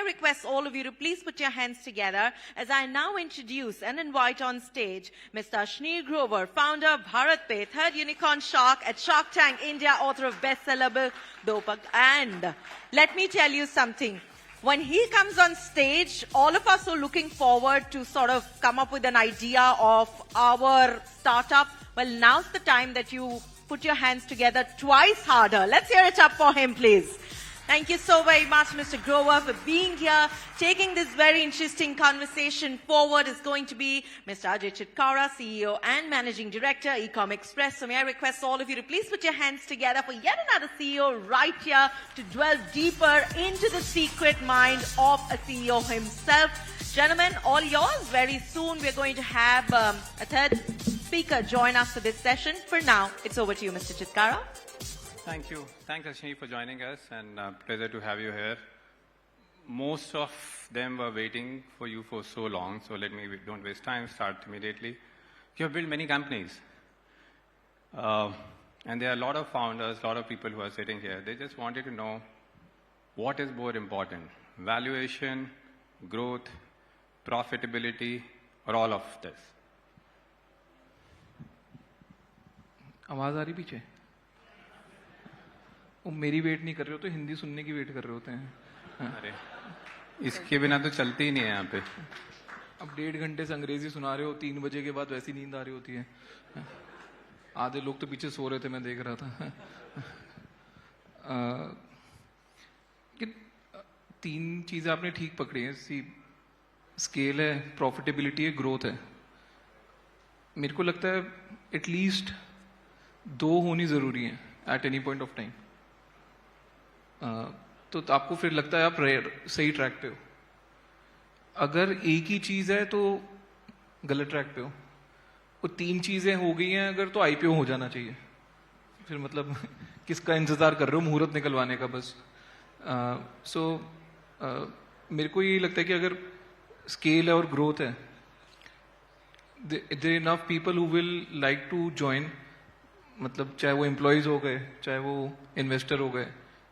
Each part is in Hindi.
request all of you to please put your hands together as I now introduce and invite on stage Mr. Ashneer Grover, founder of BharatPe, third unicorn shark at Shark Tank India, author of bestseller book Dopak. And let me tell you something. When he comes on stage, all of us are looking forward to sort of come up with an idea of our startup. Well, now's the time that you put your hands together twice harder. Let's hear it up for him, please. Thank you so very much, Mr. Grover, for being here. Taking this very interesting conversation forward is going to be Mr. Ajay Chitkara, CEO and Managing Director, Ecom Express. So may I request all of you to please put your hands together for yet another CEO right here to dwell deeper into the secret mind of a CEO himself. Gentlemen, all yours. Very soon we're going to have a third speaker join us for this session. For now, it's over to you, Mr. Chitkara. Thank you. Thanks, Ashneer, for joining us, and pleasure to have you here. Most of them were waiting for you for so long, so don't waste time, start immediately. You have built many companies, and there are a lot of founders, a lot of people who are sitting here. They just wanted to know what is more important, valuation, growth, profitability, or all of this. आवाज आ रही पीछे? वो मेरी वेट नहीं कर रहे हो तो हिंदी सुनने की वेट कर रहे होते हैं। अरे इसके बिना तो चलती ही नहीं है यहाँ पे। अब 1.5 घंटे से अंग्रेजी सुना रहे हो, 3 बजे के बाद वैसी नींद आ रही होती है। आधे लोग तो पीछे सो रहे थे, मैं देख रहा था। कि 3 चीजें आपने ठीक पकड़ी हैं। स्केल है, प्रॉफिटेबिलिटी है, ग्रोथ है। मेरे को लगता है एटलीस्ट 2 होनी जरूरी है at any point of time. तो आपको फिर लगता है आप सही ट्रैक पे हो। अगर एक ही चीज है तो गलत ट्रैक पे हो। वो 3 चीजें हो गई हैं अगर, तो आईपीओ हो जाना चाहिए। फिर मतलब किसका इंतजार कर रहे हो, मुहूर्त निकलवाने का बस। मेरे को ये लगता है कि अगर स्केल है और ग्रोथ है, there enough people who will like to join. मतलब चाहे वो एम्प्लॉयज हो गए, चाहे वो इन्वेस्टर हो गए,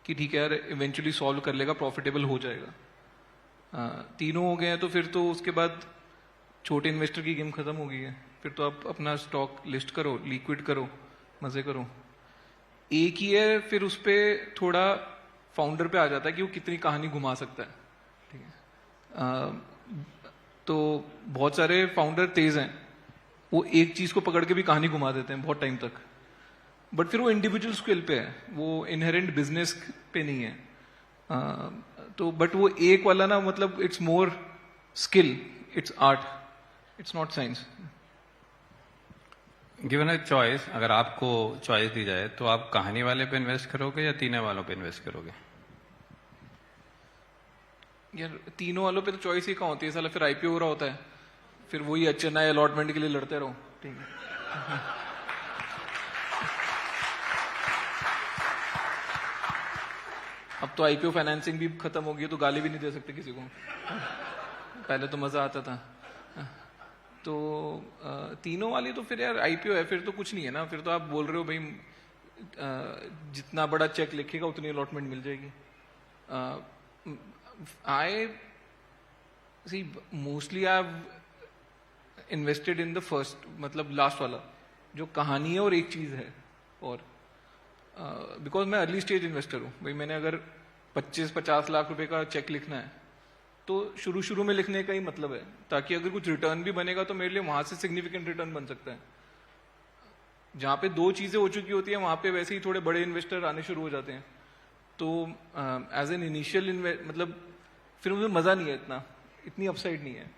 कि ठीक है यार इवेंचुअली सॉल्व कर लेगा, प्रॉफिटेबल हो जाएगा। तीनों हो गए हैं तो फिर तो उसके बाद छोटे इन्वेस्टर की गेम खत्म हो गई है। फिर तो आप अपना स्टॉक लिस्ट करो, लिक्विड करो, मजे करो। एक ही है, फिर उस पर थोड़ा फाउंडर पे आ जाता है कि वो कितनी कहानी घुमा सकता है। ठीक है, तो बहुत सारे फाउंडर तेज हैं, वो एक चीज को पकड़ के भी कहानी घुमा देते हैं बहुत टाइम तक। बट फिर वो इंडिविजुअल स्किल पे है, वो इनहेरेंट बिजनेस पे नहीं है। तो बट वो एक वाला ना, मतलब it's more skill, it's art, it's not science. Given a choice, अगर आपको चॉइस दी जाए तो आप कहानी वाले पे इन्वेस्ट करोगे या तीनों वालों पे इन्वेस्ट करोगे? यार तीनों वालों पे तो चॉइस ही कहाँ होती है साला। फिर आईपीओ हो रहा होता है, फिर वही अच्छे नए अलॉटमेंट के लिए लड़ते रहो। ठीक है, अब तो आईपीओ फाइनेंसिंग भी खत्म हो गई, तो गाली भी नहीं दे सकते किसी को। पहले तो मजा आता था। तो तीनों वाली तो फिर यार आईपीओ है, फिर तो कुछ नहीं है ना। फिर तो आप बोल रहे हो भाई जितना बड़ा चेक लिखेगा उतनी अलॉटमेंट मिल जाएगी। I see mostly I have invested in the first, मतलब लास्ट वाला जो कहानी है और एक चीज है। और बिकॉज मैं अर्ली स्टेज इन्वेस्टर हूँ भाई। मैंने अगर 25-50 लाख रुपए का चेक लिखना है तो शुरू में लिखने का ही मतलब है, ताकि अगर कुछ रिटर्न भी बनेगा तो मेरे लिए वहां से सिग्निफिकेंट रिटर्न बन सकता है। जहां पे 2 चीजें हो चुकी होती है वहां पे वैसे ही थोड़े बड़े इन्वेस्टर आने शुरू हो जाते हैं। तो एज एन इनिशियल मतलब फिर मुझे मजा नहीं है, इतनी अपसाइड नहीं है।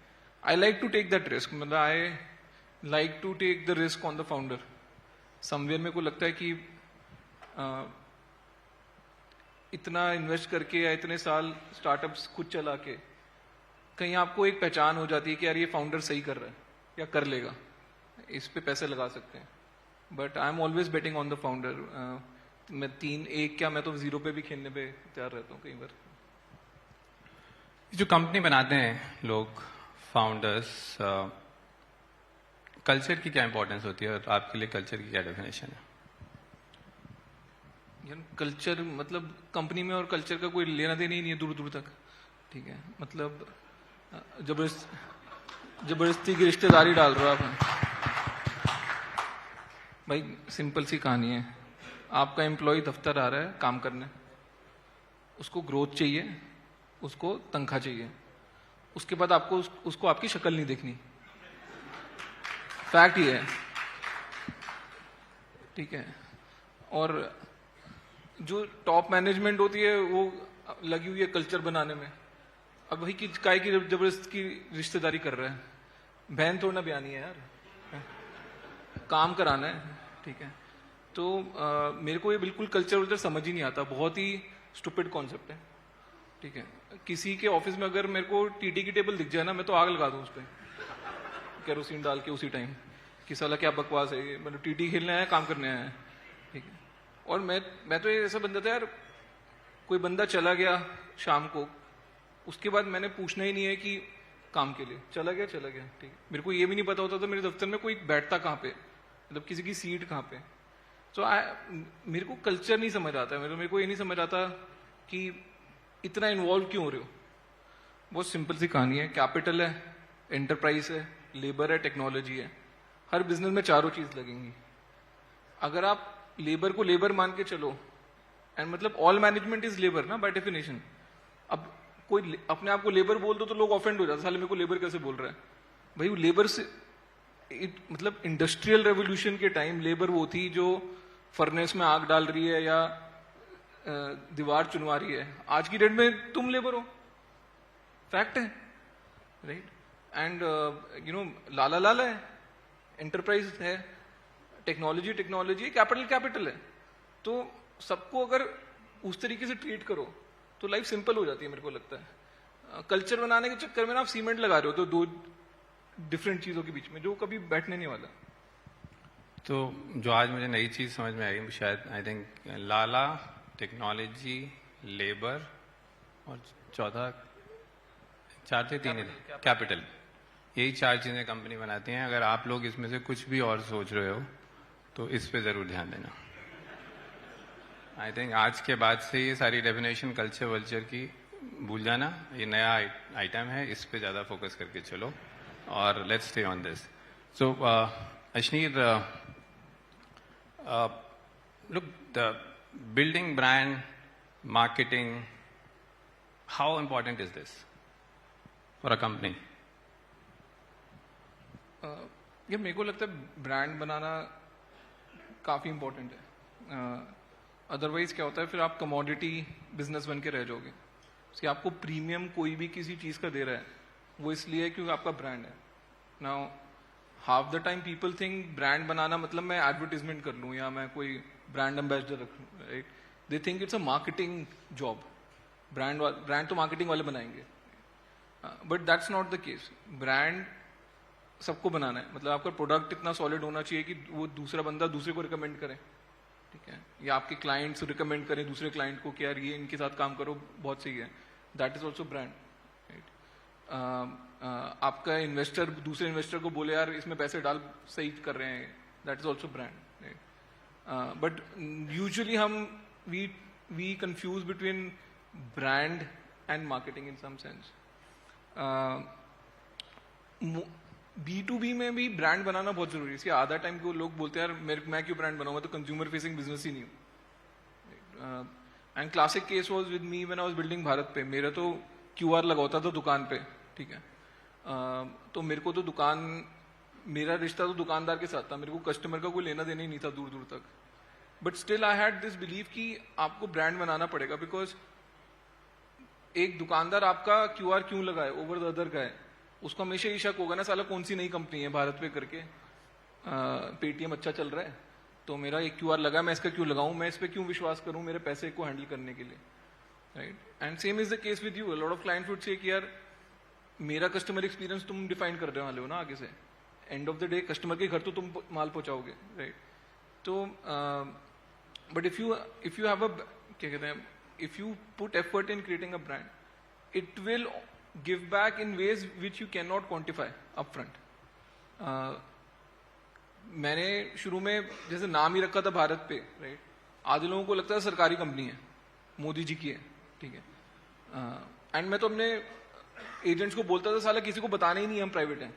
I like to take that risk, मतलब I like to take the risk on the founder. Somewhere मेरे को लगता है कि इतना इन्वेस्ट करके या इतने साल स्टार्टअप्स खुद चला के कहीं आपको एक पहचान हो जाती है कि यार ये फाउंडर सही कर रहा है या कर लेगा, इस पे पैसे लगा सकते हैं। But I am always betting on the founder. मैं 3-1 क्या, मैं तो 0 पे भी खेलने पे तैयार रहता हूँ कई बार। जो कंपनी बनाते हैं लोग, फाउंडर्स, कल्चर की क्या इंपॉर्टेंस होती है और आपके लिए कल्चर की क्या डेफिनेशन है? कल्चर मतलब कंपनी में और कल्चर का कोई लेना देना ही नहीं है दूर दूर तक। ठीक है, मतलब जबरदस्ती की रिश्तेदारी डाल रहे हो आप। भाई सिंपल सी कहानी है, आपका एम्प्लॉय दफ्तर आ रहा है काम करने, उसको ग्रोथ चाहिए, उसको तनख्वाह चाहिए, उसके बाद आपको उसको आपकी शक्ल नहीं देखनी, फैक्ट ये है, ठीक है। और जो टॉप मैनेजमेंट होती है वो लगी हुई है कल्चर बनाने में। अब भाई की काय की जबरदस्त की रिश्तेदारी कर रहा है, बहन थोड़ा ना बयानी है यार, काम कराना है, ठीक है। तो मेरे को ये बिल्कुल कल्चर वल्चर समझ ही नहीं आता, बहुत ही स्टूपिड कॉन्सेप्ट है, ठीक है। किसी के ऑफिस में अगर मेरे को टीटी की टेबल दिख जाए ना, मैं तो आग लगा दूं उस पर केरोसिन डाल के उसी टाइम, कि साला क्या बकवास है ये, मतलब टीटी खेलने आया काम करने आया है, ठीक है। और मैं तो ये ऐसा बंदा था यार, कोई बंदा चला गया शाम को, उसके बाद मैंने पूछना ही नहीं है कि काम के लिए चला गया, ठीक है। मेरे को ये भी नहीं पता होता था मेरे दफ्तर में कोई बैठता कहाँ पे, मतलब किसी की सीट कहाँ पे। तो मेरे को कल्चर नहीं समझ आता, मेरे को ये नहीं समझ आता कि इतना इन्वॉल्व क्यों हो रहे हो। बहुत सिंपल सी कहानी है, कैपिटल है, एंटरप्राइज है, लेबर है, टेक्नोलॉजी है। हर बिजनेस में चारों चीज लगेंगी। अगर आप लेबर को लेबर मान के चलो, एंड मतलब ऑल मैनेजमेंट इज लेबर ना बाय डेफिनेशन। अब कोई अपने आप को लेबर बोल दो तो लोग ऑफेंड हो जाते, साले मेरे को लेबर कैसे बोल रहा है। भाई वो लेबर से मतलब इंडस्ट्रियल रेवोल्यूशन के टाइम लेबर वो थी जो फर्नेस में आग डाल रही है या दीवार चुनवा रही है। आज की डेट में तुम लेबर हो, फैक्ट है, राइट। एंड यू नो लाला है, एंटरप्राइज है, टेक्नोलॉजी है, कैपिटल है। तो सबको अगर उस तरीके से ट्रीट करो तो लाइफ सिंपल हो जाती है, मेरे को लगता है। कल्चर बनाने के चक्कर में ना आप सीमेंट लगा रहे हो तो दो डिफरेंट चीजों के बीच में, जो कभी बैठने नहीं वाला। तो जो आज मुझे नई चीज समझ में आई, शायद I think Lala, technology, labour और चौथा चार थे, तीन कैपिटल, यही चार चीजें कंपनी बनाती हैं। अगर आप लोग इसमें से कुछ भी और सोच रहे हो तो इस पे जरूर ध्यान देना। आई थिंक आज के बाद से ये सारी डेफिनेशन कल्चर वल्चर की भूल जाना, ये नया आइटम है, इस पे ज्यादा फोकस करके चलो और let's stay on this. So Ashneer, look, the building brand, marketing, how important is this for a company? ये मेरे को लगता है ब्रांड बनाना काफी इंपॉर्टेंट है। अदरवाइज क्या होता है, फिर आप कमोडिटी बिजनेस बन के रह जाओगे। कि आपको प्रीमियम कोई भी किसी चीज का दे रहा है, वो इसलिए है क्योंकि आपका ब्रांड है। Now half the time people think brand बनाना मतलब मैं एडवर्टीजमेंट कर लूं या मैं कोई ब्रांड एम्बेसडर रख लूं, right. They think it's a marketing job, brand तो मार्केटिंग वाले बनाएंगे, but that's not the case. Brand सबको बनाना है, मतलब आपका प्रोडक्ट इतना सॉलिड होना चाहिए कि वो दूसरा बंदा दूसरे को रिकमेंड करे, ठीक है, या आपके क्लाइंट्स रिकमेंड करें दूसरे क्लाइंट को कि यार ये इनके साथ काम करो, बहुत सही है। That is also brand, right. आपका इन्वेस्टर दूसरे इन्वेस्टर को बोले यार इसमें पैसे डाल, सही कर रहे हैं, that is also brand, right. But usually हम we confuse between brand and marketing in some sense. B2B में भी ब्रांड बनाना बहुत जरूरी है। इसके आधा टाइम को लोग बोलते हैं यार मैं क्यों ब्रांड बनाऊंगा, तो कंज्यूमर फेसिंग बिजनेस ही नहीं हूँ। And classic case was with me when I was building Bharat पे। मेरा तो QR लगाता था दुकान पे, ठीक है। तो मेरे को तो मेरा रिश्ता तो दुकानदार के साथ था, मेरे को कस्टमर का कोई लेना देना ही नहीं था दूर दूर तक। But still I had this believe कि आपको ब्रांड बनाना पड़ेगा, बिकॉज एक दुकानदार आपका QR क्यों लगाए, ओवर द अदर का है, उसको हमेशा ही शक होगा ना, साला कौन सी नई कंपनी है भारत पे करके, पेटीएम अच्छा चल रहा है तो मेरा एक QR लगा, मैं इसका क्यों लगाऊं, मैं इस पे क्यों विश्वास करूं मेरे पैसे को हैंडल करने के लिए, right. And same is the case with you. A lot of clients would say कि यार मेरा कस्टमर एक्सपीरियंस तुम डिफाइन कर रहे वाले हो ना आगे से, end of the day customer के घर तो तुम माल पहुंचाओगे, राइट। तो but if you have a क्या कहते हैं, if you put effort in creating a brand, it will give back in ways which you cannot quantify upfront. मैंने शुरू में जैसे नाम ही रखा था भारत पे, राइट। आधे लोगों को लगता है सरकारी कंपनी है, मोदी जी की है, ठीक है। एंड मैं तो अपने एजेंट्स को बोलता था साला किसी को बताना ही नहीं हम प्राइवेट हैं।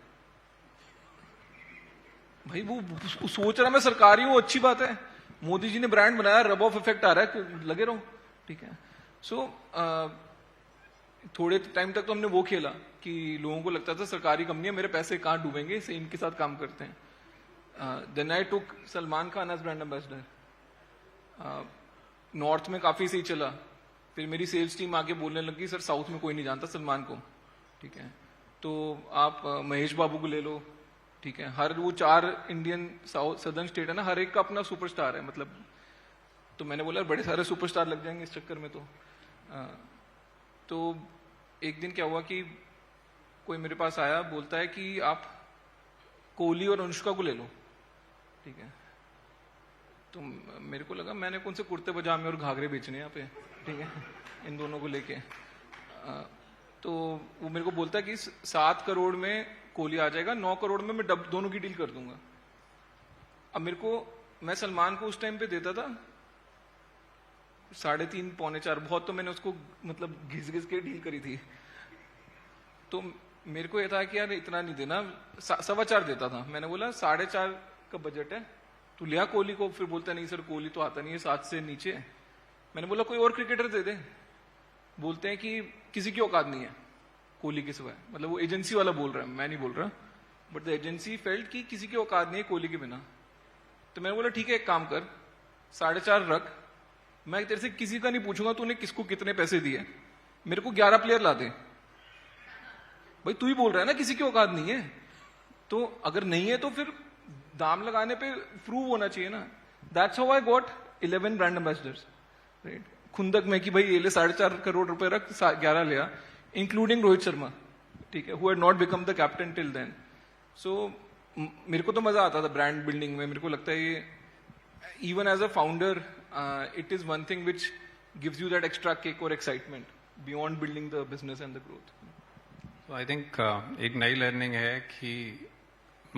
भाई वो सोच रहा मैं सरकारी हूं, अच्छी बात है, मोदी जी ने ब्रांड बनाया, रब ऑफ इफेक्ट आ रहा है, लगे रहो, ठीक है। सो थोड़े टाइम तक तो हमने वो खेला कि लोगों को लगता था सरकारी कंपनी है, मेरे पैसे कहां डूबेंगे, इसे इनके साथ काम करते हैं। Then I took Salman Khan as brand ambassador. North में काफी सही चला, फिर मेरी सेल्स टीम आके बोलने लगी सर साउथ में कोई नहीं जानता सलमान को, ठीक है, तो आप महेश बाबू को ले लो, ठीक है। हर वो 4 इंडियन सदर्न स्टेट है ना, हर एक का अपना सुपरस्टार है, मतलब। तो मैंने बोला बड़े सारे सुपरस्टार लग जाएंगे इस चक्कर में। तो एक दिन क्या हुआ कि कोई मेरे पास आया, बोलता है कि आप कोहली और अनुष्का को ले लो, ठीक है। तो मेरे को लगा मैंने कौन से कुर्ते पजामे और घाघरे बेचने यहाँ पे, ठीक है, इन दोनों को लेके। तो वो मेरे को बोलता है कि 7 करोड़ में कोहली आ जाएगा, 9 करोड़ में मैं दोनों की डील कर दूंगा। अब मेरे को, मैं सलमान को उस टाइम पे देता था 3.5 पौने 4, बहुत तो मैंने उसको मतलब घिस घिस के डील करी थी। तो मेरे को ये था कि यार इतना नहीं देना, 4.25 देता था। मैंने बोला 4.5 का बजट है, तू लिया कोहली को। फिर बोलता नहीं सर कोहली तो आता नहीं है 7 से नीचे। मैंने बोला कोई और क्रिकेटर दे दे। बोलते हैं कि किसी की औकात नहीं है कोहली के सिवाय, मतलब वो एजेंसी वाला बोल रहा है, मैं नहीं बोल रहा, बट द एजेंसी फेल्ट कि किसी की औकात नहीं है कोहली के बिना। तो मैंने बोला ठीक है एक काम कर, 4.5 रख, मैं तेरे से किसी का नहीं पूछूंगा तूने किसको कितने पैसे दिए, मेरे को 11 प्लेयर ला दे। भाई तू ही बोल रहा है ना किसी की औकात नहीं है, तो अगर नहीं है तो फिर दाम लगाने पे प्रूव होना चाहिए ना। That's how I got 11 brand ambassadors, right. खुंदक में कि भाई ये ले 4.5 करोड़ रुपए रख, 11 लिया, इंक्लूडिंग रोहित शर्मा, ठीक है, who had not become the captain till then. So मेरे को तो मजा आता था ब्रांड बिल्डिंग में। मेरे को लगता है ये even as a founder it is one thing which gives you that extra kick और excitement beyond building the business and the growth. तो आई थिंक एक नई लर्निंग है कि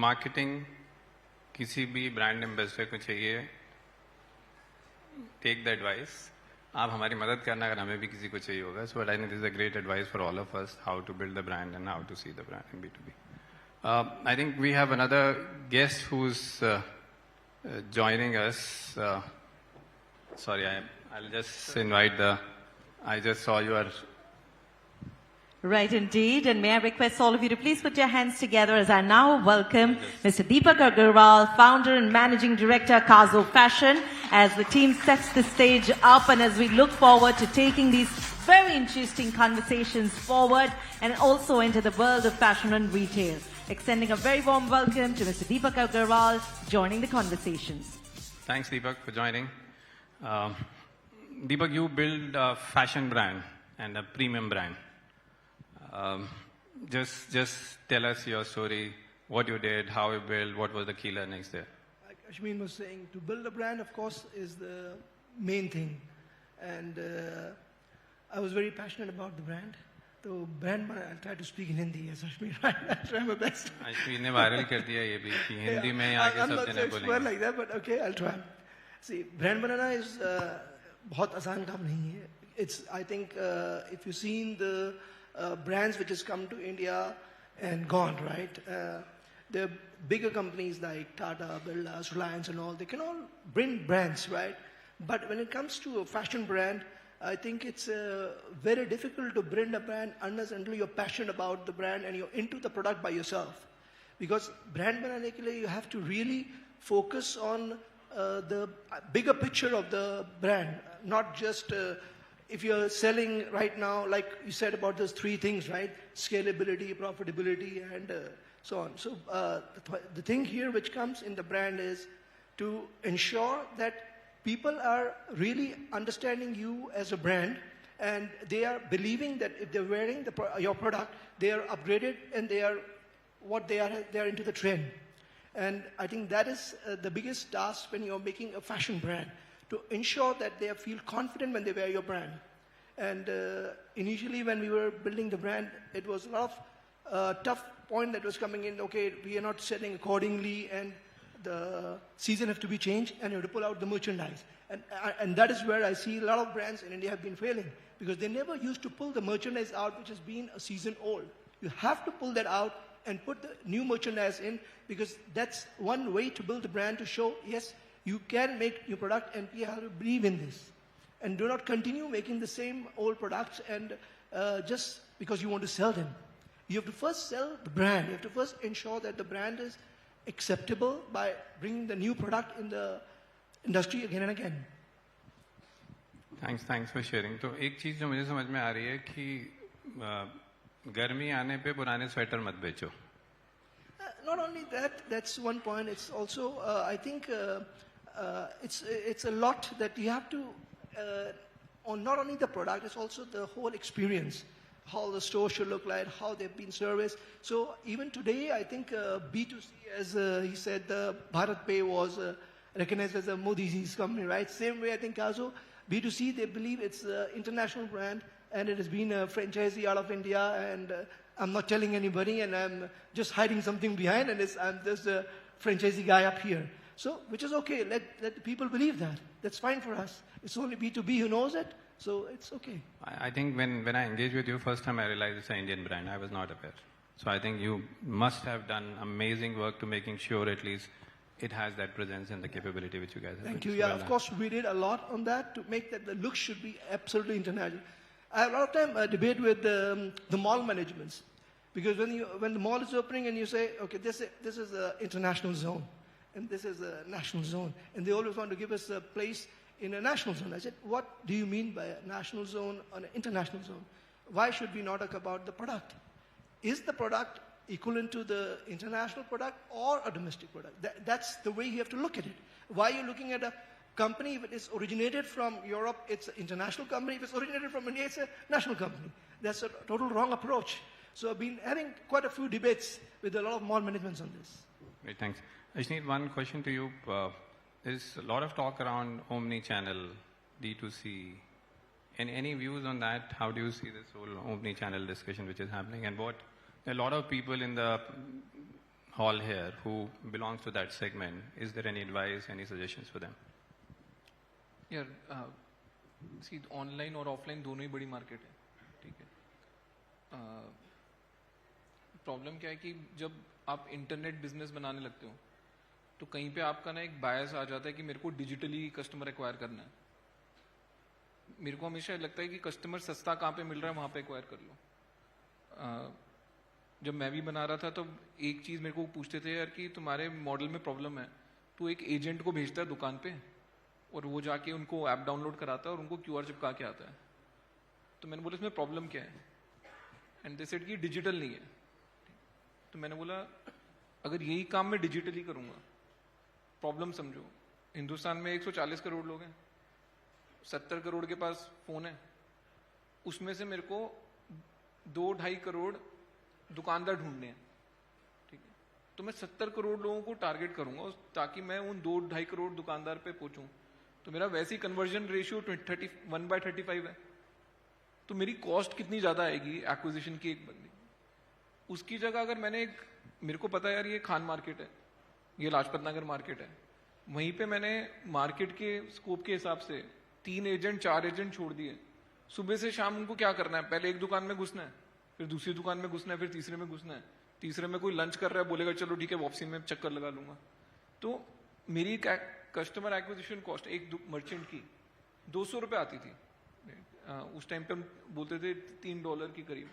मार्केटिंग किसी भी ब्रांड एम्बेसडर को चाहिए, टेक द एडवाइस, आप हमारी मदद करना अगर हमें भी किसी को चाहिए होगा। So I think this is a great advice for all of us, how to build the brand and how to see the brand in B2B. I think we have another guest who's joining us. Sorry, I'll just invite I just saw your... Right indeed. And may I request all of you to please put your hands together as I now welcome Mr. Deepak Agarwal, founder and managing director, Kazo Fashion, as the team sets the stage up and as we look forward to taking these very interesting conversations forward and also into the world of fashion and retail. Extending a very warm welcome to Mr. Deepak Agarwal joining the conversations. Thanks, Deepak, for joining. Deepak, you build a fashion brand and a premium brand. Just tell us your story, what you did, how you built, what was the key learnings there. Like Ashmin was saying, to build a brand, of course, is the main thing. And I was very passionate about the brand. So brand, I'll try to speak in Hindi, as Ashmin, right? I'll try my best. Ashmin ने वायरल कर दिया ये भी कि हिंदी में आके I'm सब not जने so expert बोलेंगे। like that, but okay, I'll try. See, brand banana is बहुत आसान काम नहीं है. It's, I think, if you've seen the brands which has come to India and gone, right? There are bigger companies like Tata, Birla, Reliance and all, they can all bring brands, right? But when it comes to a fashion brand, I think it's very difficult to bring a brand unless until you're passionate about the brand and you're into the product by yourself. Because brand banane ke liye you have to really focus on the bigger picture of the brand, not just if you're selling right now, like you said about those 3 things, right? Scalability, profitability, and so on. So the thing here which comes in the brand is to ensure that people are really understanding you as a brand, and they are believing that if they're wearing your product, they are upgraded and they are into the trend. And I think that is the biggest task when you're making a fashion brand, to ensure that they feel confident when they wear your brand. And initially when we were building the brand, it was a lot of tough point that was coming in. Okay, we are not selling accordingly, and the season have to be changed, and you have to pull out the merchandise. And that is where I see a lot of brands in India have been failing, because they never used to pull the merchandise out which has been a season old. You have to pull that out and put the new merchandise in, because that's one way to build the brand, to show, yes, you can make new product and people have to believe in this. And do not continue making the same old products and just because you want to sell them. You have to first sell the brand. You have to first ensure that the brand is acceptable by bringing the new product in the industry again and again. Thanks for sharing. तो एक चीज जो मुझे समझ में आ रही है कि गर्मी आने पे पुराने स्वेटर मत बेचो. Not only that, that's one point. It's also, I think, it's a lot that you have to, on not only the product, it's also the whole experience. How the store should look like, how they've been serviced. So even today, I think B2C, as he said, Bharat Pay was recognized as a Modi's company, right? Same way, I think also B2C, they believe it's an international brand, and it has been a franchisee out of India, and I'm not telling anybody, and I'm just hiding something behind, and I'm just a franchisee guy up here. So, which is okay, let the people believe that. That's fine for us. It's only B2B who knows it, so it's okay. I think when I engaged with you first time, I realized it's an Indian brand. I was not aware. So I think you must have done amazing work to making sure at least it has that presence and the capability which you guys have. Thank you. Yeah, of course, we did a lot on that to make that the look should be absolutely international. I have a lot of time debate with the mall managements, because when the mall is opening and you say, okay, this is an international zone, and this is a national zone, and they always want to give us a place in a national zone. I said, what do you mean by a national zone or an international zone? Why should we not talk about the product? Is the product equivalent to the international product or a domestic product? That's the way you have to look at it. Why are you looking at a company? If it is originated from Europe, it's an international company. If it's originated from India, it's a national company. That's a total wrong approach. So I've been having quite a few debates with a lot of mall managements on this. Great, thanks. I just need one question to you. There's a lot of talk around omni-channel, D2C. Any views on that? How do you see this whole omni-channel discussion which is happening? And there are a lot of people in the hall here who belongs to that segment. Is there any advice, any suggestions for them? यार सी ऑनलाइन और ऑफलाइन दोनों ही बड़ी मार्केट है, ठीक है. प्रॉब्लम क्या है कि जब आप इंटरनेट बिजनेस बनाने लगते हो तो कहीं पे आपका ना एक बायस आ जाता है कि मेरे को डिजिटली कस्टमर एक्वायर करना है. मेरे को हमेशा लगता है कि कस्टमर सस्ता कहाँ पे मिल रहा है वहाँ पे एक्वायर कर लो. जब मैं भी बना रहा था तो एक चीज़ मेरे को पूछते थे यार कि तुम्हारे मॉडल में प्रॉब्लम है, तो एक एजेंट को भेजता है दुकान पे और वो जाके उनको ऐप डाउनलोड कराता है और उनको QR चिपका के आता है. तो मैंने बोला इसमें प्रॉब्लम क्या है, एंड दे सेड कि डिजिटल नहीं है. तो मैंने बोला अगर यही काम मैं डिजिटली करूंगा, प्रॉब्लम समझो, हिंदुस्तान में 140 करोड़ लोग हैं, 70 करोड़ के पास फोन है, उसमें से मेरे को 2-2.5 करोड़ दुकानदार ढूंढने हैं, ठीक है. तो मैं 70 करोड़ लोगों को टारगेट करूंगा ताकि मैं उन 2-2.5 करोड़ दुकानदार पे पहुंचूं. तो मेरा वैसी कन्वर्जन रेशियो 1/35 है. तो मेरी कॉस्ट कितनी ज्यादा आएगी एक्विजिशन की एक बंदी. उसकी जगह अगर मेरे को पता है यार ये खान मार्केट है, ये लाजपत नगर मार्केट है, वहीं पे मैंने मार्केट के स्कोप के हिसाब से 3 एजेंट 4 एजेंट छोड़ दिए. सुबह से शाम उनको क्या करना है, पहले एक दुकान में घुसना है, फिर दूसरी दुकान में घुसना है, फिर तीसरे में घुसना है, तीसरे में कोई लंच कर रहा है बोलेगा चलो ठीक है वापसी में चक्कर लगा लूंगा. तो मेरी कस्टमर एक्विजिशन कॉस्ट एक मर्चेंट की 200 रुपये आती थी. उस टाइम पे हम बोलते थे $3 के करीब,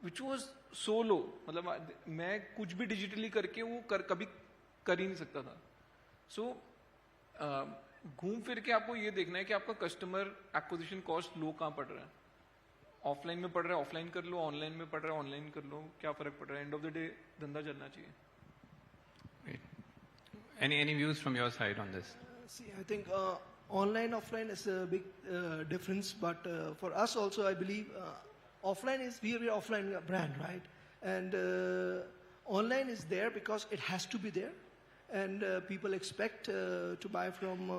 विच वॉज सो लो. मतलब मैं कुछ भी डिजिटली करके वो कभी कर ही नहीं सकता था. सो घूम फिर के आपको ये देखना है कि आपका कस्टमर एक्विजिशन कॉस्ट लो कहाँ पड़ रहा है. ऑफलाइन में पड़ रहा है ऑफलाइन कर लो, ऑनलाइन में पड़ रहा है ऑनलाइन कर लो, क्या फर्क पड़ रहा है. एंड ऑफ द डे धंधा चलना चाहिए. Any views from your side on this? See, I think online, offline is a big difference, but for us also, I believe offline is, we are an offline brand, right? And online is there because it has to be there, and people expect to buy from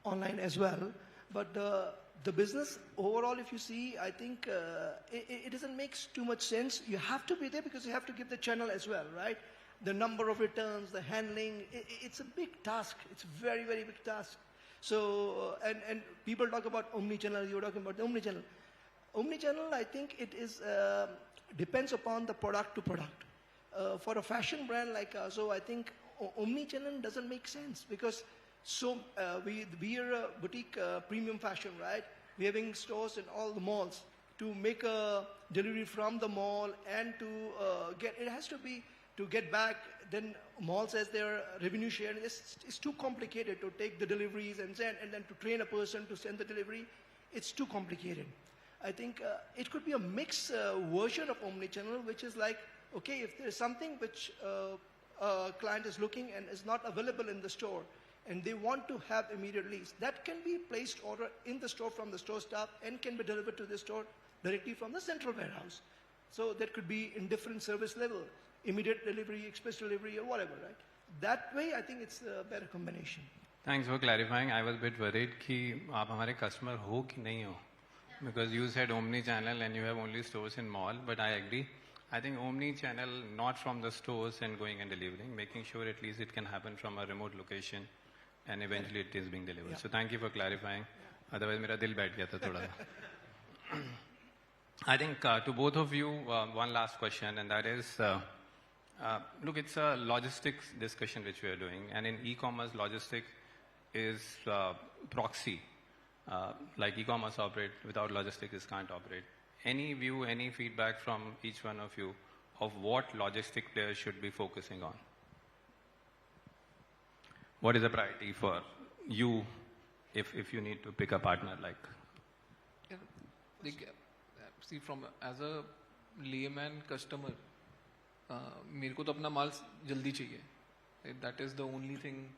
online as well. But the business overall, if you see, I think it doesn't make too much sense. You have to be there because you have to give the channel as well, right? The number of returns, the handling, it's a big task. It's a very, very big task. So, and people talk about omni-channel, you're talking about the omni-channel. Omni-channel, I think it is, depends upon the product to product. For a fashion brand like us, so I think omni-channel doesn't make sense because we are a boutique premium fashion, right? We're having stores in all the malls. To make a delivery from the mall and to it has to be to get back, then malls as their revenue share. It's too complicated to take the deliveries and send, and then to train a person to send the delivery. It's too complicated. I think it could be a mixed version of omnichannel, which is like, okay, if there's something which a client is looking and is not available in the store, and they want to have immediately, that can be placed order in the store from the store staff and can be delivered to the store directly from the central warehouse. So that could be in different service level, immediate delivery, express delivery, or whatever, right? That way, I think it's a better combination. Thanks for clarifying. I was a bit worried कि आप हमारे customer हो कि नहीं हो, because you said omni-channel and you have only stores in mall. But I agree. I think omni-channel, not from the stores and going and delivering, making sure at least it can happen from a remote location, and eventually it is being delivered. So thank you for clarifying. Otherwise, मेरा दिल बैठ गया था थोड़ा. I think to both of you, one last question, and that is, look, it's a logistics discussion which we are doing, and in e-commerce, logistics is proxy. Like e-commerce operate, without logistics, it can't operate. Any view, any feedback from each one of you of what logistic players should be focusing on? What is the priority for you if you need to pick a partner like? See, from as a layman customer, मेरे को तो अपना माल जल्दी चाहिए. That is the only thing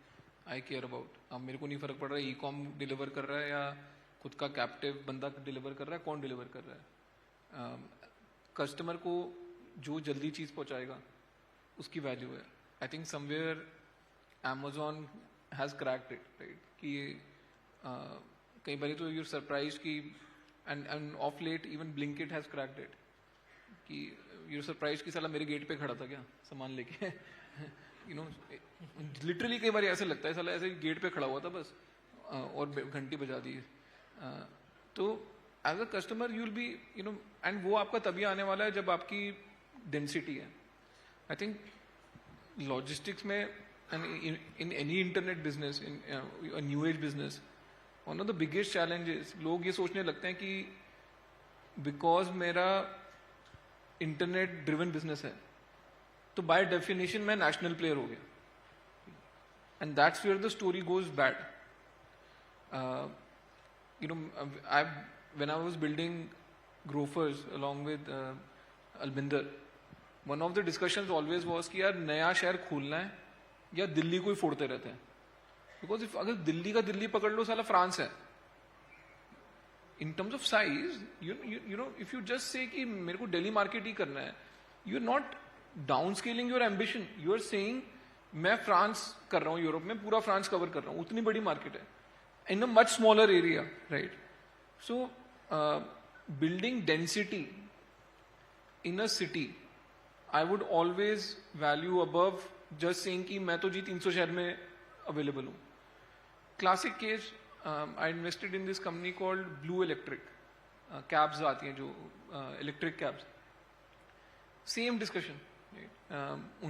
I care about. अब मेरे को नहीं फर्क पड़ रहा है e-com डिलीवर कर रहा है या खुद का कैप्टिव बंदा डिलीवर कर रहा है, कौन डिलीवर कर रहा है. कस्टमर को जो जल्दी चीज पहुंचाएगा उसकी वैल्यू है. I think somewhere Amazon has cracked it, right? कि कई बार तो यूर सरप्राइज कि and of late even Blinkit has cracked it कि यूर सरप्राइज कि साला मेरे गेट पे खड़ा था क्या सामान लेके. यू नो, लिटरली कई बार ऐसे लगता है साला ऐसे गेट पे खड़ा हुआ था बस और घंटी बजा दी. तो as a customer you will be, you know, and वो आपका तभी आने वाला है जब आपकी डेंसिटी है. आई थिंक लॉजिस्टिक्स में and in any internet business, in new age business, one of the biggest challenges, लोग ये सोचने लगते हैं कि बिकॉज मेरा इंटरनेट ड्रिवन बिजनेस है तो बाय डेफिनेशन मैं नेशनल प्लेयर हो गया. And that's where the story goes bad. You know, when I was building Grofers along with Albinder, one of the discussions always was कि यार नया शहर खोलना है या दिल्ली को ही फोड़ते रहते हैं. Because if अगर दिल्ली का दिल्ली पकड़ लो साला फ्रांस है. In terms of size, you know, if you just say कि मेरे को दिल्ली मार्केट ही करना है, you're not downscaling your ambition. You are saying मैं फ्रांस कर रहा हूँ, यूरोप में पूरा फ्रांस कवर कर रहा हूँ, उतनी बड़ी मार्केट है. In a much smaller area, right? So, building density in a city, I would always value above just saying कि मैं तो जी 300 शहर में available हूँ. Classic case, I invested in this company called Blue Electric. Cabs आती हैं जो electric cabs. Same discussion. Right?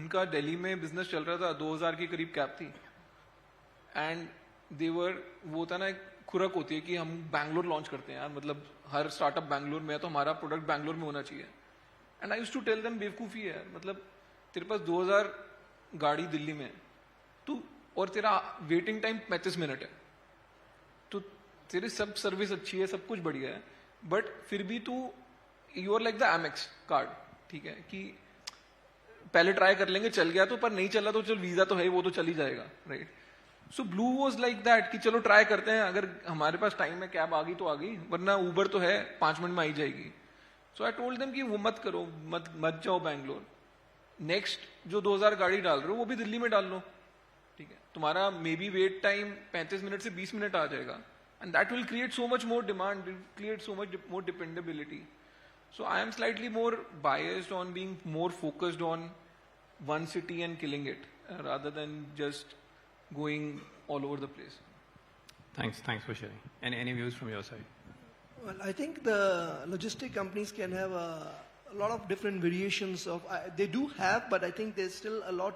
उनका दिल्ली में business चल रहा था, 2000 के करीब कैब थी. And वो होता ना, एक खुरक होती है कि हम बैंगलोर लॉन्च करते हैं यार, मतलब हर स्टार्टअप बैंगलोर में है तो हमारा प्रोडक्ट बैंगलोर में होना चाहिए. And I used to tell them बेवकूफी है, मतलब तेरे पास 2000 गाड़ी दिल्ली में तू और तेरा वेटिंग टाइम 35 मिनट है, तो तेरी सब सर्विस अच्छी है, सब कुछ बढ़िया है, बट फिर भी तू you are like the Amex card. ठीक है कि पहले ट्राई कर लेंगे, चल गया तो, पर नहीं चला तो चल वीजा तो है, वो तो चल ही जाएगा, right? So blue was like that कि चलो ट्राई करते हैं, अगर हमारे पास टाइम है, कैब आ गई तो आ गई, वरना उबर तो है 5 मिनट में आई जाएगी. सो आई टोल्ड देम कि वो मत करो, मत जाओ बैंगलोर. नेक्स्ट जो 2000 गाड़ी डाल रहे हो वो भी दिल्ली में डाल लो. ठीक है, तुम्हारा maybe wait time 35 minute से 20 मिनट आ जाएगा. And that will create so much more demand, create so much more dependability. So I am slightly more biased on being more focused on one city and killing it rather than just going all over the place. Thanks for sharing. Any views from your side? Well, I think the logistic companies can have a lot of different variations of. They do have, but I think there's still a lot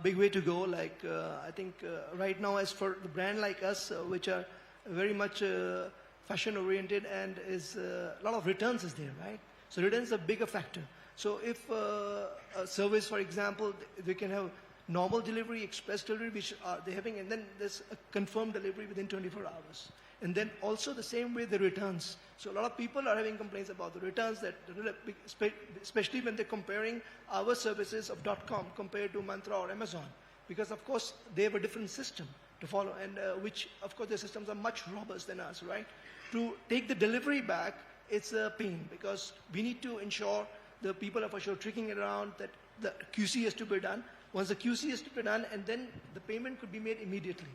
big way to go. Like I think right now, as for the brand like us, which are very much fashion oriented, and is a lot of returns is there, right? So returns are a bigger factor. So if a service, for example, they can have normal delivery, express delivery, which they're having, and then there's a confirmed delivery within 24 hours. And then also the same way the returns. So a lot of people are having complaints about the returns, that especially when they're comparing our services of .com compared to Mantra or Amazon, because of course they have a different system to follow, and which of course their systems are much robust than us, right? To take the delivery back, it's a pain, because we need to ensure the people are for sure tricking it around, that the QC has to be done. Once the QC is to be done, and then the payment could be made immediately.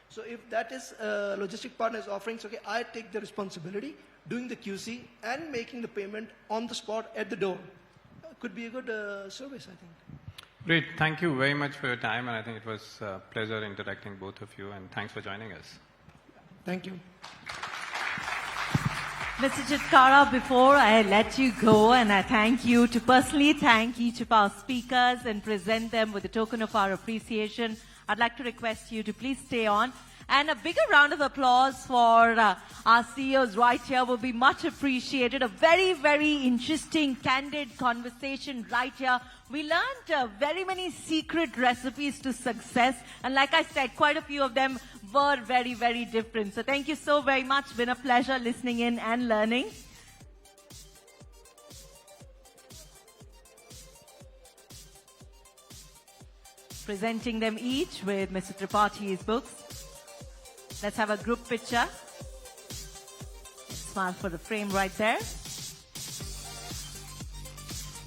So if that is logistic partners offering, so okay, I take the responsibility, doing the QC and making the payment on the spot at the door. Could be a good service, I think. Great. Thank you very much for your time, and I think it was a pleasure interacting both of you, and thanks for joining us. Thank you. Mr. Chitkara, before I let you go, and I thank you to personally thank each of our speakers and present them with a token of our appreciation, I'd like to request you to please stay on. And a bigger round of applause for our CEOs right here will be much appreciated. A very, very interesting, candid conversation right here. We learned very many secret recipes to success. And like I said, quite a few of them were very, very different. So thank you so very much. It's been a pleasure listening in and learning. Presenting them each with Mr. Tripathi's books. Let's have a group picture. Smile for the frame right there.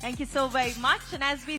Thank you so very much. And as we